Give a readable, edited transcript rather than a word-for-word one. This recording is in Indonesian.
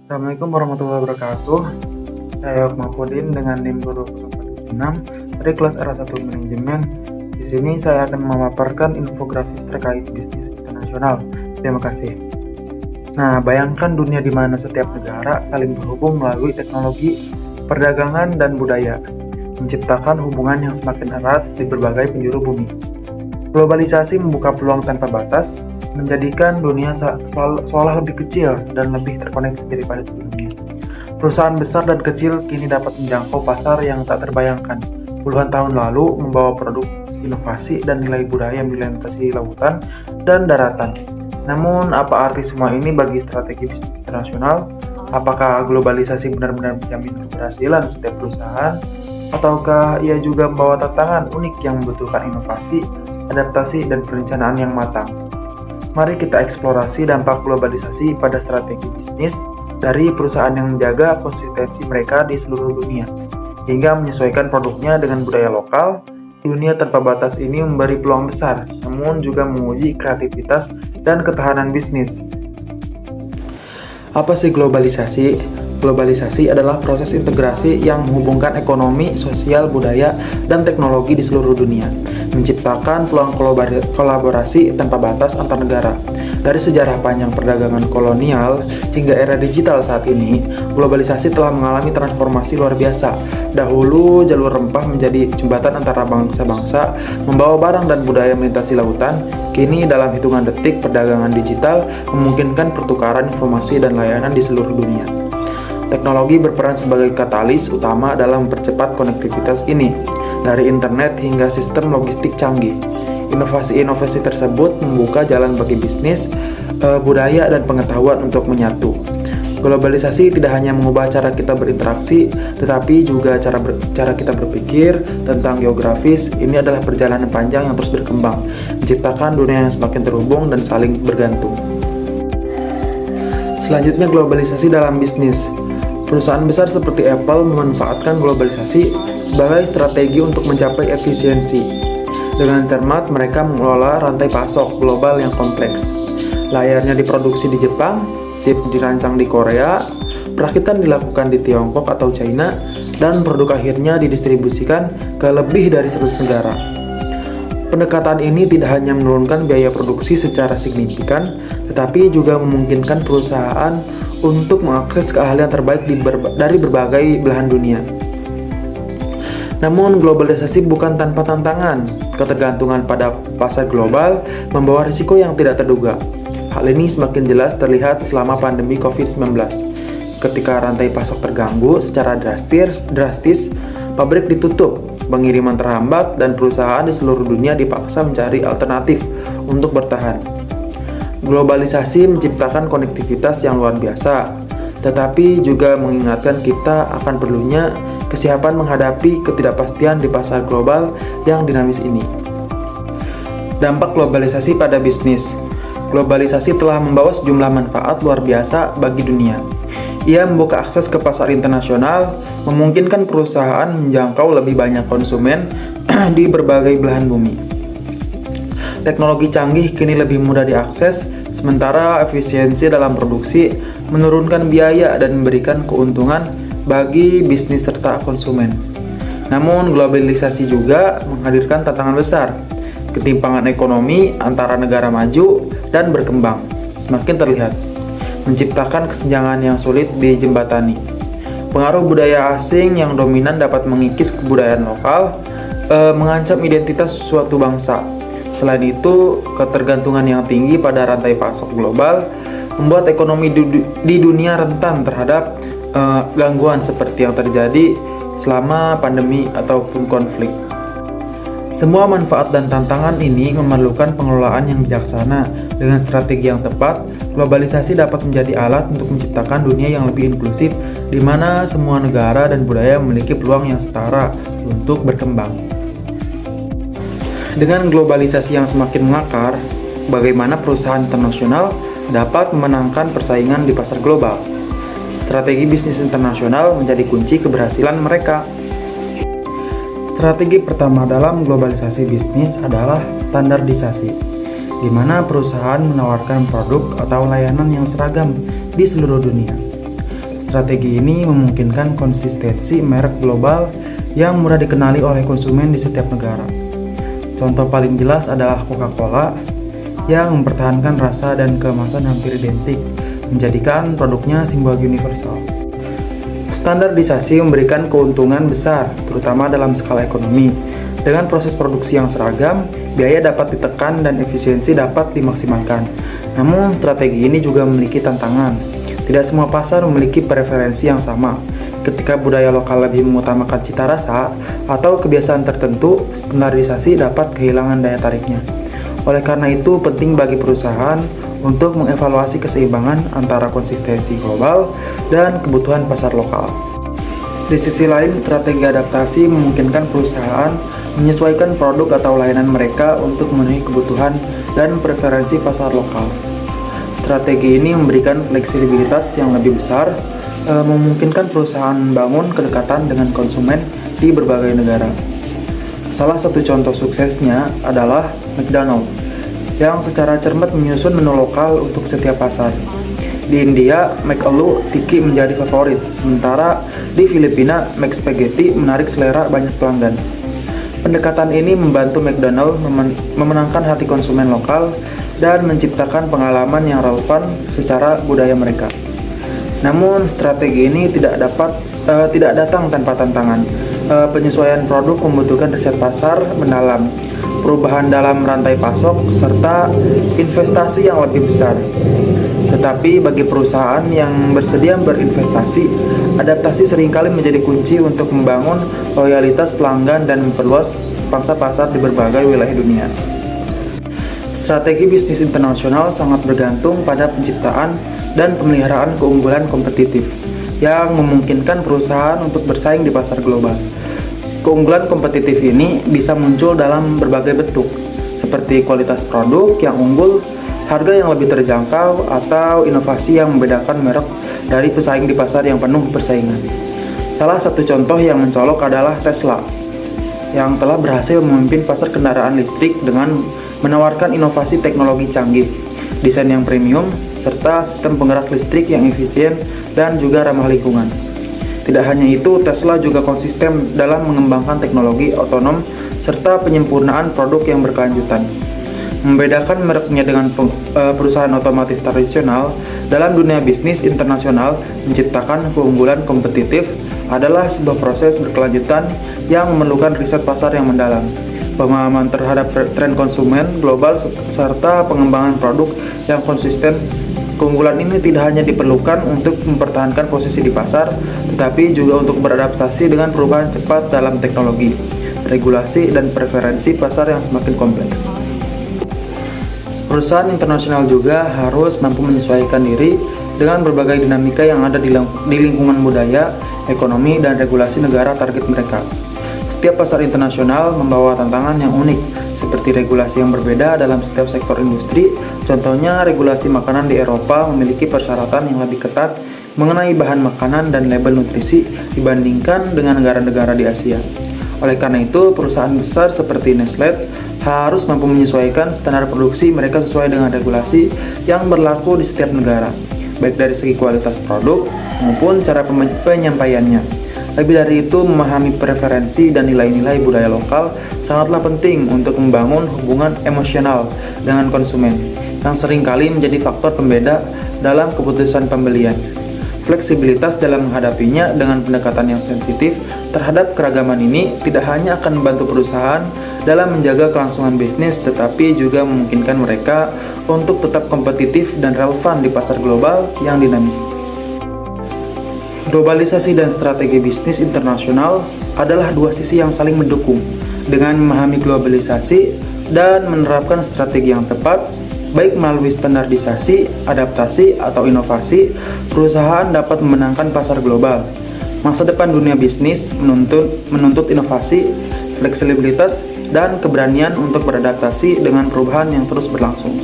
Assalamualaikum warahmatullahi wabarakatuh. Saya Mahfudin dengan NIM 20476 dari kelas R1 Manajemen. Di sini saya akan memaparkan infografis terkait bisnis internasional. Terima kasih. Nah, bayangkan dunia di mana setiap negara saling berhubung melalui teknologi, perdagangan, dan budaya, menciptakan hubungan yang semakin erat di berbagai penjuru bumi. Globalisasi membuka peluang tanpa batas, menjadikan dunia seolah lebih kecil dan lebih terkoneksi daripada sebelumnya. Perusahaan besar dan kecil kini dapat menjangkau pasar yang tak terbayangkan. Puluhan tahun lalu membawa produk inovasi dan nilai budaya melintasi lautan dan daratan. Namun, apa arti semua ini bagi strategi bisnis internasional? Apakah globalisasi benar-benar menjamin keberhasilan setiap perusahaan? Ataukah ia juga membawa tantangan unik yang membutuhkan inovasi, adaptasi, dan perencanaan yang matang? Mari kita eksplorasi dampak globalisasi pada strategi bisnis dari perusahaan yang menjaga konsistensi mereka di seluruh dunia, hingga menyesuaikan produknya dengan budaya lokal. Dunia tanpa batas ini memberi peluang besar, namun juga menguji kreativitas dan ketahanan bisnis. Apa sih globalisasi? Globalisasi adalah proses integrasi yang menghubungkan ekonomi, sosial, budaya, dan teknologi di seluruh dunia, menciptakan peluang kolaborasi tanpa batas antar negara. Dari sejarah panjang perdagangan kolonial hingga era digital saat ini, globalisasi telah mengalami transformasi luar biasa. Dahulu, jalur rempah menjadi jembatan antara bangsa-bangsa, membawa barang dan budaya melintasi lautan. Kini, dalam hitungan detik, perdagangan digital memungkinkan pertukaran informasi dan layanan di seluruh dunia. Teknologi berperan sebagai katalis utama dalam mempercepat konektivitas ini, dari internet hingga sistem logistik canggih. Inovasi-inovasi tersebut membuka jalan bagi bisnis, budaya, dan pengetahuan untuk menyatu. Globalisasi tidak hanya mengubah cara kita berinteraksi, tetapi juga cara kita berpikir tentang geografis. Ini adalah perjalanan panjang yang terus berkembang, menciptakan dunia yang semakin terhubung dan saling bergantung. Selanjutnya, globalisasi dalam bisnis. Perusahaan besar seperti Apple memanfaatkan globalisasi sebagai strategi untuk mencapai efisiensi. Dengan cermat, mereka mengelola rantai pasok global yang kompleks. Layarnya diproduksi di Jepang, chip dirancang di Korea, perakitan dilakukan di Tiongkok atau China, dan produk akhirnya didistribusikan ke lebih dari 100 negara. Pendekatan ini tidak hanya menurunkan biaya produksi secara signifikan, tetapi juga memungkinkan perusahaan untuk mengakses keahlian terbaik dari berbagai belahan dunia. Namun, globalisasi bukan tanpa tantangan. Ketergantungan pada pasar global membawa risiko yang tidak terduga. Hal ini semakin jelas terlihat selama pandemi COVID-19. Ketika rantai pasok terganggu secara drastis, pabrik ditutup, pengiriman terhambat, dan perusahaan di seluruh dunia dipaksa mencari alternatif untuk bertahan. Globalisasi menciptakan konektivitas yang luar biasa, tetapi juga mengingatkan kita akan perlunya kesiapan menghadapi ketidakpastian di pasar global yang dinamis ini. Dampak globalisasi pada bisnis. Globalisasi telah membawa sejumlah manfaat luar biasa bagi dunia. Ia membuka akses ke pasar internasional, memungkinkan perusahaan menjangkau lebih banyak konsumen di berbagai belahan bumi. Teknologi canggih kini lebih mudah diakses, sementara efisiensi dalam produksi menurunkan biaya dan memberikan keuntungan bagi bisnis serta konsumen. Namun, globalisasi juga menghadirkan tantangan besar. Ketimpangan ekonomi antara negara maju dan berkembang semakin terlihat, menciptakan kesenjangan yang sulit dijembatani. Pengaruh budaya asing yang dominan dapat mengikis kebudayaan lokal, mengancam identitas suatu bangsa. Selain itu, ketergantungan yang tinggi pada rantai pasok global membuat ekonomi di dunia rentan terhadap gangguan seperti yang terjadi selama pandemi ataupun konflik. Semua manfaat dan tantangan ini memerlukan pengelolaan yang bijaksana. Dengan strategi yang tepat, globalisasi dapat menjadi alat untuk menciptakan dunia yang lebih inklusif, di mana semua negara dan budaya memiliki peluang yang setara untuk berkembang. Dengan globalisasi yang semakin mengakar, bagaimana perusahaan internasional dapat memenangkan persaingan di pasar global? Strategi bisnis internasional menjadi kunci keberhasilan mereka. Strategi pertama dalam globalisasi bisnis adalah standarisasi, di mana perusahaan menawarkan produk atau layanan yang seragam di seluruh dunia. strategi ini memungkinkan konsistensi merek global yang mudah dikenali oleh konsumen di setiap negara. Contoh paling jelas adalah Coca-Cola yang mempertahankan rasa dan kemasan hampir identik, menjadikan produknya simbol universal. Standarisasi memberikan keuntungan besar, terutama dalam skala ekonomi. Dengan proses produksi yang seragam, biaya dapat ditekan dan efisiensi dapat dimaksimalkan. Namun, strategi ini juga memiliki tantangan. Tidak semua pasar memiliki preferensi yang sama. Ketika budaya lokal lebih mengutamakan cita rasa atau kebiasaan tertentu, standarisasi dapat kehilangan daya tariknya. Oleh karena itu, penting bagi perusahaan untuk mengevaluasi keseimbangan antara konsistensi global dan kebutuhan pasar lokal. Di sisi lain, strategi adaptasi memungkinkan perusahaan menyesuaikan produk atau layanan mereka untuk memenuhi kebutuhan dan preferensi pasar lokal. Strategi ini memberikan fleksibilitas yang lebih besar, memungkinkan perusahaan membangun kedekatan dengan konsumen di berbagai negara. Salah satu contoh suksesnya adalah McDonald's, yang secara cermat menyusun menu lokal untuk setiap pasar. Di India, McAloo Tiki menjadi favorit, sementara di Filipina, McSpaghetti menarik selera banyak pelanggan. Pendekatan ini membantu McDonald's memenangkan hati konsumen lokal dan menciptakan pengalaman yang relevan secara budaya mereka. Namun, strategi ini tidak datang tanpa tantangan. Penyesuaian produk membutuhkan riset pasar mendalam, perubahan dalam rantai pasok, serta investasi yang lebih besar. Tetapi bagi perusahaan yang bersedia berinvestasi, adaptasi seringkali menjadi kunci untuk membangun loyalitas pelanggan dan memperluas pangsa pasar di berbagai wilayah dunia. Strategi bisnis internasional sangat bergantung pada penciptaan dan pemeliharaan keunggulan kompetitif yang memungkinkan perusahaan untuk bersaing di pasar global. Keunggulan kompetitif ini bisa muncul dalam berbagai bentuk, seperti kualitas produk yang unggul, harga yang lebih terjangkau, atau inovasi yang membedakan merek dari pesaing di pasar yang penuh persaingan. Salah satu contoh yang mencolok adalah Tesla, yang telah berhasil memimpin pasar kendaraan listrik dengan menawarkan inovasi teknologi canggih, desain yang premium, serta sistem penggerak listrik yang efisien dan juga ramah lingkungan. Tidak hanya itu, Tesla juga konsisten dalam mengembangkan teknologi otonom serta penyempurnaan produk yang berkelanjutan. Membedakan mereknya dengan perusahaan otomotif tradisional dalam dunia bisnis internasional menciptakan keunggulan kompetitif adalah sebuah proses berkelanjutan yang memerlukan riset pasar yang mendalam, pemahaman terhadap tren konsumen global, serta pengembangan produk yang konsisten. Keunggulan ini tidak hanya diperlukan untuk mempertahankan posisi di pasar, tetapi juga untuk beradaptasi dengan perubahan cepat dalam teknologi, regulasi, dan preferensi pasar yang semakin kompleks. Perusahaan internasional juga harus mampu menyesuaikan diri dengan berbagai dinamika yang ada di lingkungan budaya, ekonomi, dan regulasi negara target mereka. Setiap pasar internasional membawa tantangan yang unik, seperti regulasi yang berbeda dalam setiap sektor industri. Contohnya, regulasi makanan di Eropa memiliki persyaratan yang lebih ketat mengenai bahan makanan dan label nutrisi dibandingkan dengan negara-negara di Asia. Oleh karena itu, perusahaan besar seperti Nestlé harus mampu menyesuaikan standar produksi mereka sesuai dengan regulasi yang berlaku di setiap negara, baik dari segi kualitas produk maupun cara penyampaiannya. Lebih dari itu, memahami preferensi dan nilai-nilai budaya lokal sangatlah penting untuk membangun hubungan emosional dengan konsumen, yang seringkali menjadi faktor pembeda dalam keputusan pembelian. Fleksibilitas dalam menghadapinya dengan pendekatan yang sensitif terhadap keragaman ini tidak hanya akan membantu perusahaan dalam menjaga kelangsungan bisnis, tetapi juga memungkinkan mereka untuk tetap kompetitif dan relevan di pasar global yang dinamis. Globalisasi dan strategi bisnis internasional adalah dua sisi yang saling mendukung. Dengan memahami globalisasi dan menerapkan strategi yang tepat, baik melalui standarisasi, adaptasi, atau inovasi, perusahaan dapat memenangkan pasar global. Masa depan dunia bisnis menuntut inovasi, fleksibilitas, dan keberanian untuk beradaptasi dengan perubahan yang terus berlangsung.